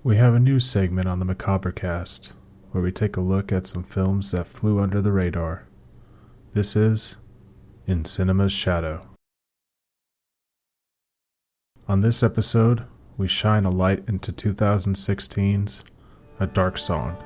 We have a new segment on the Macabrecast, where we take a look at some films that flew under the radar. This is In Cinema's Shadow. On this episode, we shine a light into 2016's A Dark Song.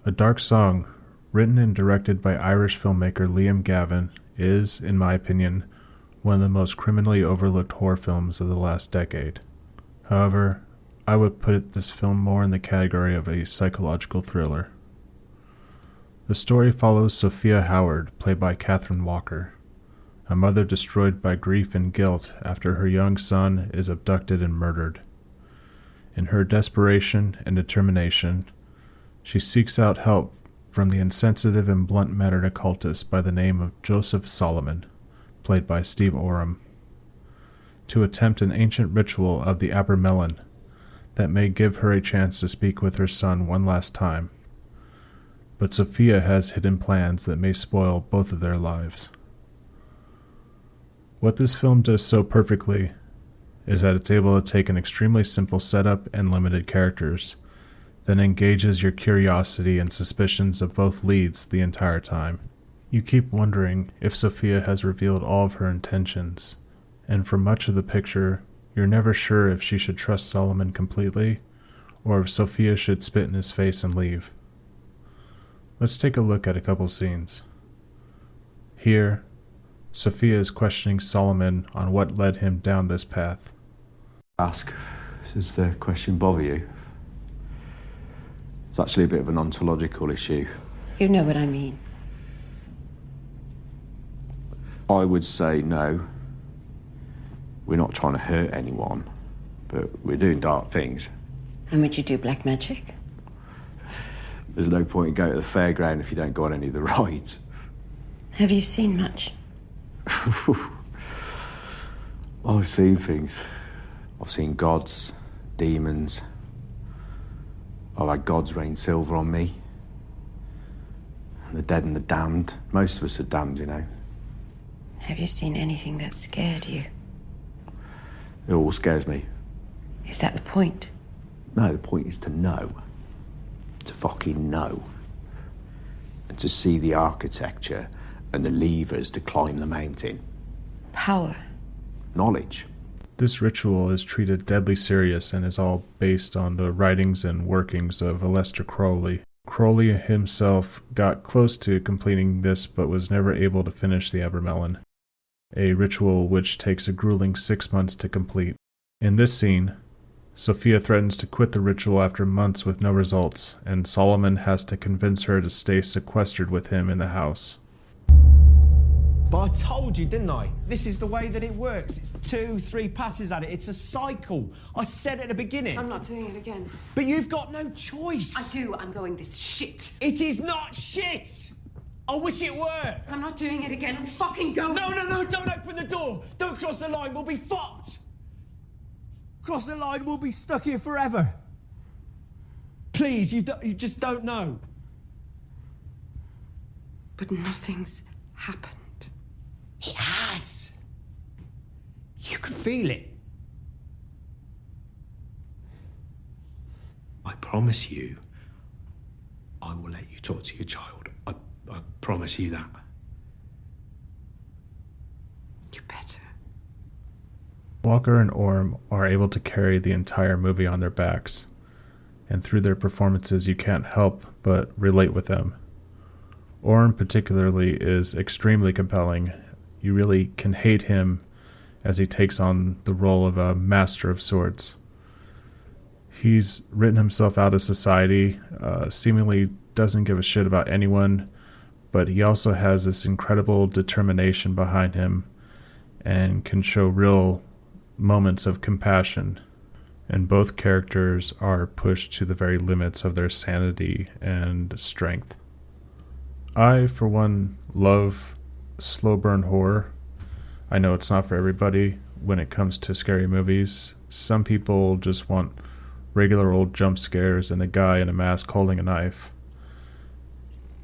A Dark Song, written and directed by Irish filmmaker Laim Gavin, is, in my opinion, one of the most criminally overlooked horror films of the last decade. However, I would put this film more in the category of a psychological thriller. The story follows Sophia Howard, played by Catherine Walker, a mother destroyed by grief and guilt after her young son is abducted and murdered. In her desperation and determination, she seeks out help from the insensitive and blunt-mannered occultist by the name of Joseph Solomon, played by Steve Oram, to attempt an ancient ritual of the Abermelon that may give her a chance to speak with her son one last time. But Sophia has hidden plans that may spoil both of their lives. What this film does so perfectly is that it's able to take an extremely simple setup and limited characters, then engages your curiosity and suspicions of both leads the entire time. You keep wondering if Sophia has revealed all of her intentions, and for much of the picture, you're never sure if she should trust Solomon completely, or if Sophia should spit in his face and leave. Let's take a look at a couple scenes. Here, Sophia is questioning Solomon on what led him down this path. Does the question bother you? It's actually a bit of an ontological issue. You know what I mean. I would say no. We're not trying to hurt anyone, but we're doing dark things. And would you do black magic? There's no point in going to the fairground if you don't go on any of the rides. Have you seen much? I've seen things. I've seen gods, demons. I've had gods rain silver on me. And the dead and the damned. Most of us are damned, you know. Have you seen anything that scared you? It all scares me. Is that the point? No, the point is to know. To fucking know. And to see the architecture and the levers to climb the mountain. Power. Knowledge. This ritual is treated deadly serious and is all based on the writings and workings of Aleister Crowley. Crowley himself got close to completing this but was never able to finish the Abermelon, a ritual which takes a grueling 6 months to complete. In this scene, Sophia threatens to quit the ritual after months with no results, and Solomon has to convince her to stay sequestered with him in the house. But I told you, didn't I? This is the way that it works. It's 2-3 passes at it. It's a cycle. I said at the beginning. I'm not doing it again. But you've got no choice. I do. I'm going this shit. It is not shit. I wish it were. I'm not doing it again. I'm fucking going. No, don't open the door. Don't cross the line. We'll be fucked. Cross the line, we'll be stuck here forever. Please, you just don't know. But nothing's happened. It has. You can feel it. I promise you, I will let you talk to your child. I promise you that. You better. Walker and Oram are able to carry the entire movie on their backs, and through their performances you can't help but relate with them. Oram particularly is extremely compelling. You really can hate him as he takes on the role of a master of sorts. He's written himself out of society, seemingly doesn't give a shit about anyone, but he also has this incredible determination behind him and can show real moments of compassion. And both characters are pushed to the very limits of their sanity and strength. I, for one, love slow burn horror. I know it's not for everybody when it comes to scary movies. Some people just want regular old jump scares and a guy in a mask holding a knife.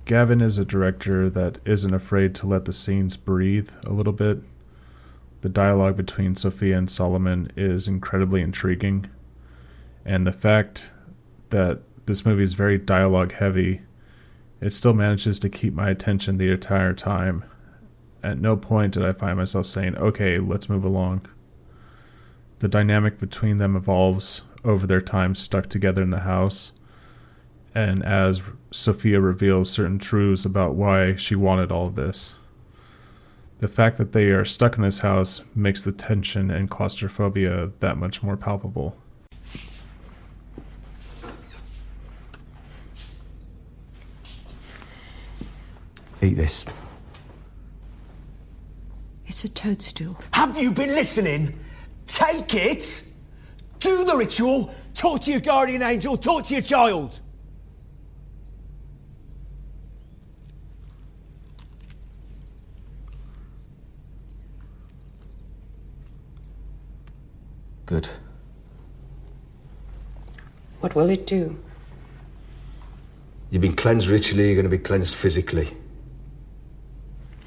Gavin is a director that isn't afraid to let the scenes breathe a little bit. The dialogue between Sophia and Solomon is incredibly intriguing, and the fact that this movie is very dialogue heavy, it still manages to keep my attention the entire time. At no point did I find myself saying, okay, let's move along. The dynamic between them evolves over their time stuck together in the house, and as Sophia reveals certain truths about why she wanted all of this. The fact that they are stuck in this house makes the tension and claustrophobia that much more palpable. Eat this. It's a toadstool. Have you been listening? Take it, do the ritual, talk to your guardian angel, talk to your child. Good. What will it do? You've been cleansed ritually, you're going to be cleansed physically.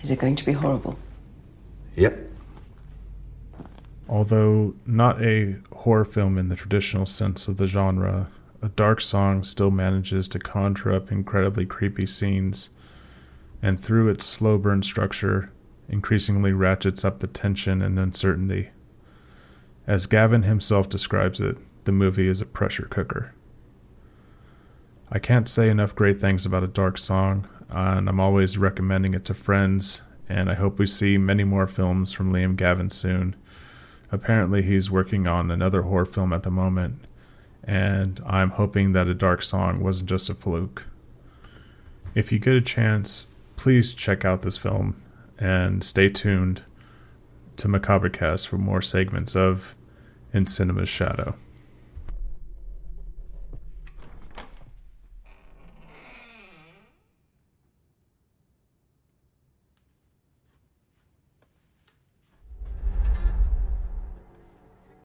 Is it going to be horrible? Yep. Although not a horror film in the traditional sense of the genre, A Dark Song still manages to conjure up incredibly creepy scenes, and through its slow burn structure, increasingly ratchets up the tension and uncertainty. As Gavin himself describes it, the movie is a pressure cooker. I can't say enough great things about A Dark Song, and I'm always recommending it to friends, and I hope we see many more films from Liam Gavin soon. Apparently he's working on another horror film at the moment, and I'm hoping that A Dark Song wasn't just a fluke. If you get a chance, please check out this film, and stay tuned to Macabrecast for more segments of In Cinema's Shadow.